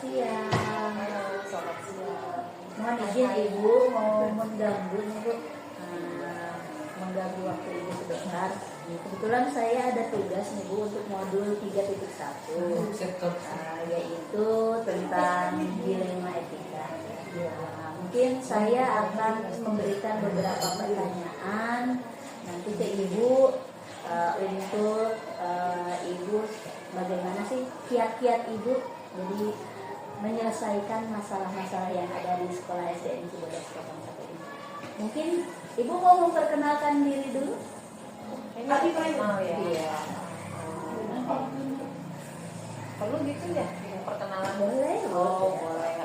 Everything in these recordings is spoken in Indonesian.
siang. Halo, selamat siang. Mohon izin Ibu mau mengganggu nih Bu, mengganggu waktu Ibu sebentar. Kebetulan saya ada tugas nih Bu untuk modul 3.1, yaitu tentang dilema etika. Mungkin saya akan memberikan beberapa pertanyaan nanti ke Ibu untuk Ibu bagaimana sih kiat-kiat Ibu jadi menyelesaikan masalah-masalah yang ada di sekolah SDN Cibodas 01 ini. Mungkin Ibu mau memperkenalkan diri dulu? Ini mau ya? Iya. Perlu gitu ya? Perkenalan? Boleh. Oh, boleh.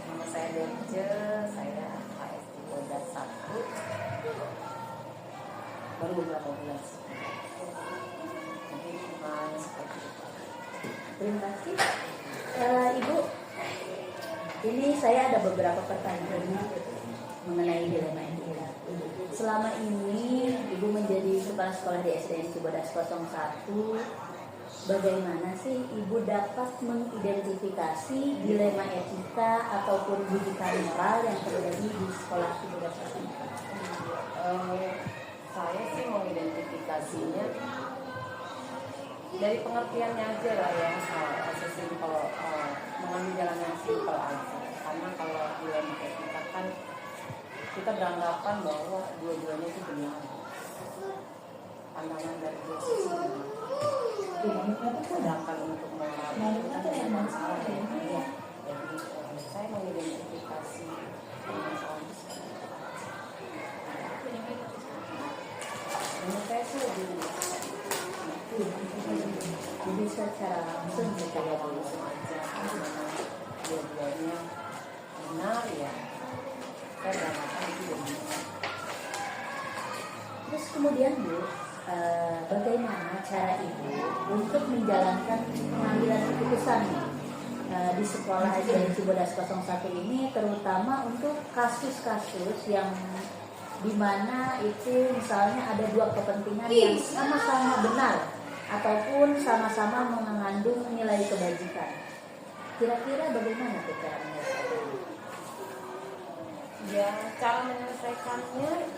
Nama saya Derce, saya AS Cibodas 1. Baru beberapa bulan sih. Mungkin cuma seperti itu. Terima kasih. Ibu, ini saya ada beberapa pertanyaan mengenai dilema etika. Selama ini Ibu menjadi kepala sekolah di SDN Cibodas 01, bagaimana sih Ibu dapat mengidentifikasi dilema etika ataupun didikan moral yang terjadi di sekolah Cibodas 01? Saya sih mengidentifikasinya dari pengertiannya aja lah ya, sesimpel mengambil jalan yang simpel aja. Karena kalau dilema etika kan kita beranggapan bahwa dua-duanya itu benar, pandangan dari dua sisi benar. Sedangkan untuk moral itu kan ada masalah ya. Jadi saya mengidentifikasi masalah itu seperti itu. Menurut saya sih lebih Jadi secara langsung saya langsung aja dua-duanya benar ya. Saya beranggapan itu benar. Terus kemudian Bu, bagaimana cara Ibu untuk menjalankan pengambilan keputusan di sekolah SDN Cibodas 01 ini, terutama untuk kasus-kasus yang dimana itu misalnya ada dua kepentingan yang sama-sama benar ataupun sama-sama mengandung nilai kebajikan. Kira-kira bagaimana tuh cara menyelesaikannya? Ya, cara menyelesaikannya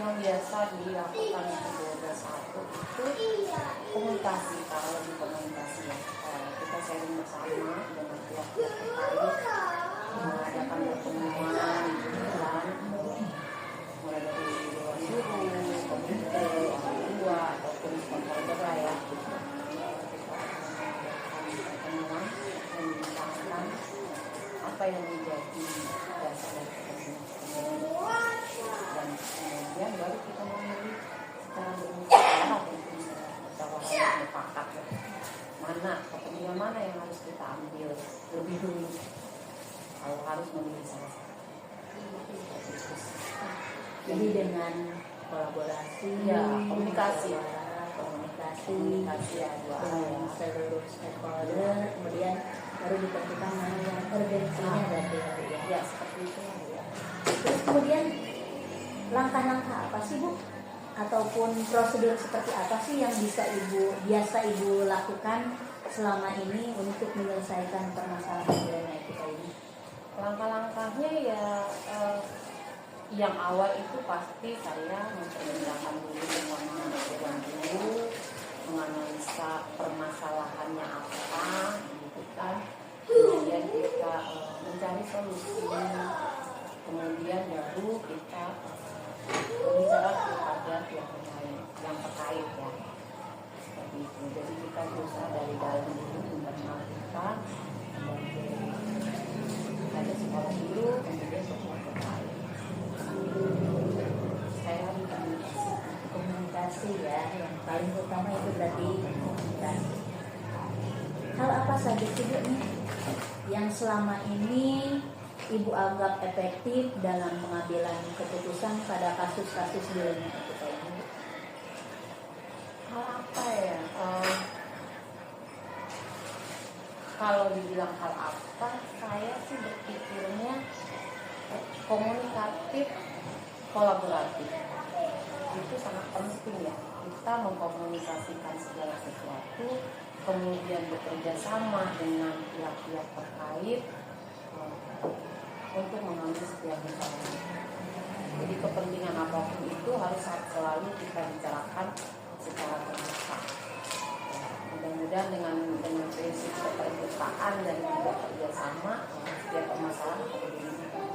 yang biasa dilakukan di Cibodas 1 itu komunikasi. Kalau lebih komunikasi ya, kita sharing bersama dengan pihak-pihak terkait, mengadakan pertemuan gitu kan, mulai dari dewan guru, komite, orang tua ataupun sponsor lah ya. Kita mengadakan pertemuan dan membicarakan apa yang menjadi dasar dari kepentingan dan kemudian baru kita memilih secara bermusyawarah tentu musyawarah mufakat mana kepentingan mana yang harus kita ambil lebih dulu kalau harus memilih salah satu. Jadi dengan kolaborasi, Ya, komunikasi ya, dengan seluruh stakeholder, kemudian baru ditentukan mana yang urgensinya berarti ya. Ya seperti itu ya. Terus kemudian langkah-langkah apa sih Bu? Ataupun prosedur seperti apa sih yang biasa Ibu lakukan selama ini untuk menyelesaikan permasalahan dilema etika ini? Langkah-langkahnya ya yang awal itu pasti saya mempertimbangkan dulu dengan dewan guru, menganalisa permasalahannya apa, gitu kan. Kemudian kita mencari solusi, kemudian baru kita berbicara kepada pihak yang terkait ya, seperti itu. Jadi kita berusaha dari dalam dulu internal kita, ada sekolah dulu, kemudian sekolah terkait. Saya Komunikasi ya, yang paling utama itu berarti komunikasi. Hal apa saja sih Bu nih yang selama ini Ibu anggap efektif dalam pengambilan keputusan pada kasus-kasus dilema etika ini? hal apa ya? Kalau dibilang hal apa, saya sih berpikirnya komunikatif, kolaboratif. Itu sangat penting ya. Kita mengkomunikasikan segala sesuatu kemudian bekerja sama dengan pihak-pihak terkait untuk mengambil setiap masalah. Jadi kepentingan apapun itu harus selalu kita bicarakan secara terbuka. Mudah-mudahan dengan prinsip keterbukaan dan juga kerjasama, setiap permasalahan akan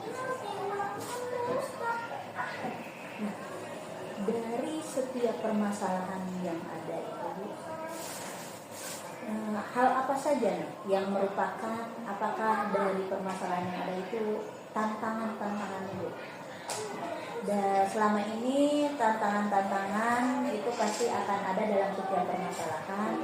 dari setiap permasalahan yang ada itu, hal apa saja nih yang merupakan, apakah dari permasalahan yang ada itu tantangan-tantangan itu? Dan selama ini tantangan-tantangan itu pasti akan ada dalam setiap permasalahan.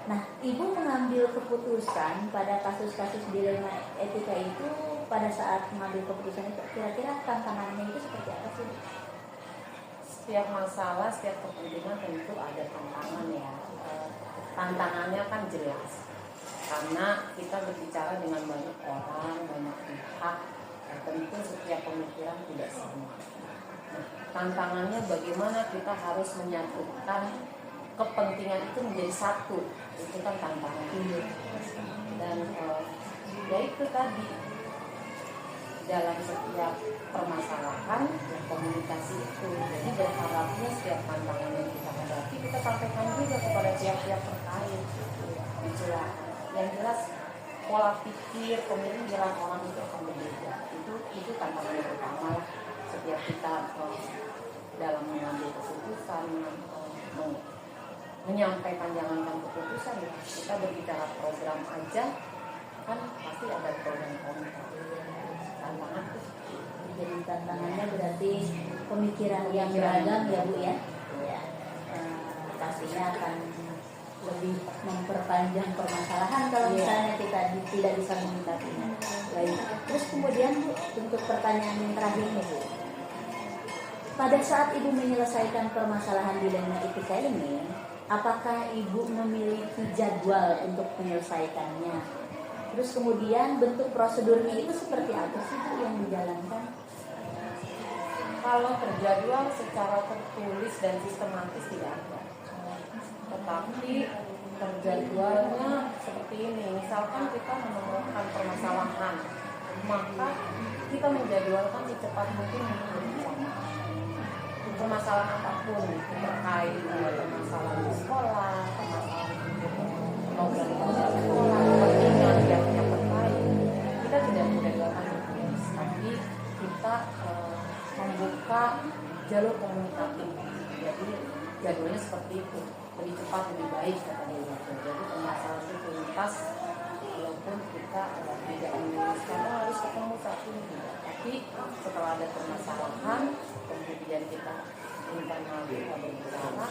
Nah, Ibu mengambil keputusan pada kasus-kasus dilema etika itu, pada saat mengambil keputusan itu, kira-kira tantangannya itu seperti apa sih? Setiap masalah, setiap kepentingan tentu ada tantangan ya. Tantangannya kan jelas, karena kita berbicara dengan banyak orang, banyak pihak. Tentu setiap pemikiran tidak sama. Nah, tantangannya bagaimana kita harus menyatukan kepentingan itu menjadi satu, itu kan tantangan. Dan ya itu tadi, dalam setiap permasalahan komunikasi itu. Jadi berharapnya setiap tantangan yang kita hadapi kita sampaikan juga kepada pihak-pihak terkait. Yang jelas pola pikir, pemikiran orang itu akan berbeda. Itu tantangan yang utama lah. Setiap kita dalam mengambil keputusan, menyampaikan jangankan keputusan ya, kita berbicara program aja kan pasti ada program kontra. Tantangan itu. Jadi tantangannya berarti pemikiran yang beragam ya Bu ya. Pastinya akan lebih memperpanjang permasalahan kalau misalnya kita tidak bisa menyikapinya. Baik. Terus kemudian Bu, untuk pertanyaan yang terakhir nih Bu. Pada saat Ibu menyelesaikan permasalahan dilema etika ini, apakah Ibu memiliki jadwal untuk menyelesaikannya? Terus kemudian bentuk prosedurnya itu seperti apa sih Bu yang dijalankan? Kalau terjadwal secara tertulis dan sistematis tidak ada. Tetapi terjadwalnya seperti ini. Misalkan kita menemukan permasalahan, maka kita menjadwalkan secepat mungkin untuk berbicara. Permasalahan apapun terkait permasalahan di sekolah, permasalahan organisasi sekolah, kepentingan yang terkait, kita tidak menjadwalkan tertulis, tapi kita membuka jalur komunikatif. Jadi jadwalnya seperti itu, lebih cepat lebih baik kata dia. Jadi permasalahan itu tuntas, walaupun kita tidak menuliskan harus ketemu satu tidak. Tapi setelah ada permasalahan, kemudian kita internal kita berbicara,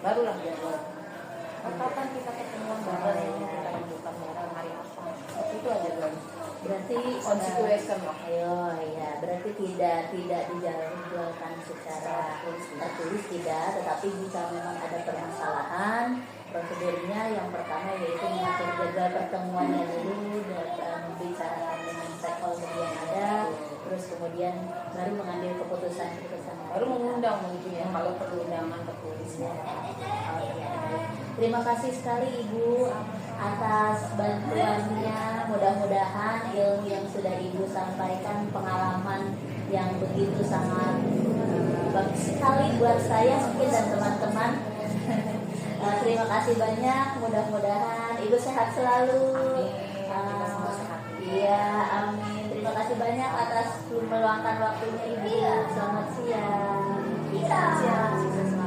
barulah jadwal. Kapan kita ketemuan bareng, kita rembukan bareng hari apa? Itu aja dulu. Berarti konstitusi lah. Ya, berarti tidak dijadwalkan secara tertulis tidak, tetapi jika memang ada permasalahan, prosedurnya yang pertama yaitu mengatur jadwal pertemuannya dulu dan membicarakan dengan stakeholder yang ada, terus kemudian baru mengambil keputusan, baru mengundang mungkin ya kalau perlu undangan tertulisnya. Terima kasih sekali Ibu atas bantuannya. Mudah-mudahan ilmu yang sudah Ibu sampaikan, pengalaman yang begitu sangat bagus sekali buat saya mungkin dan teman-teman. Terima kasih banyak. Mudah-mudahan Ibu sehat selalu. Iya, amin. Terima kasih banyak atas meluangkan waktunya Ibu. Selamat siang. Selamat siang.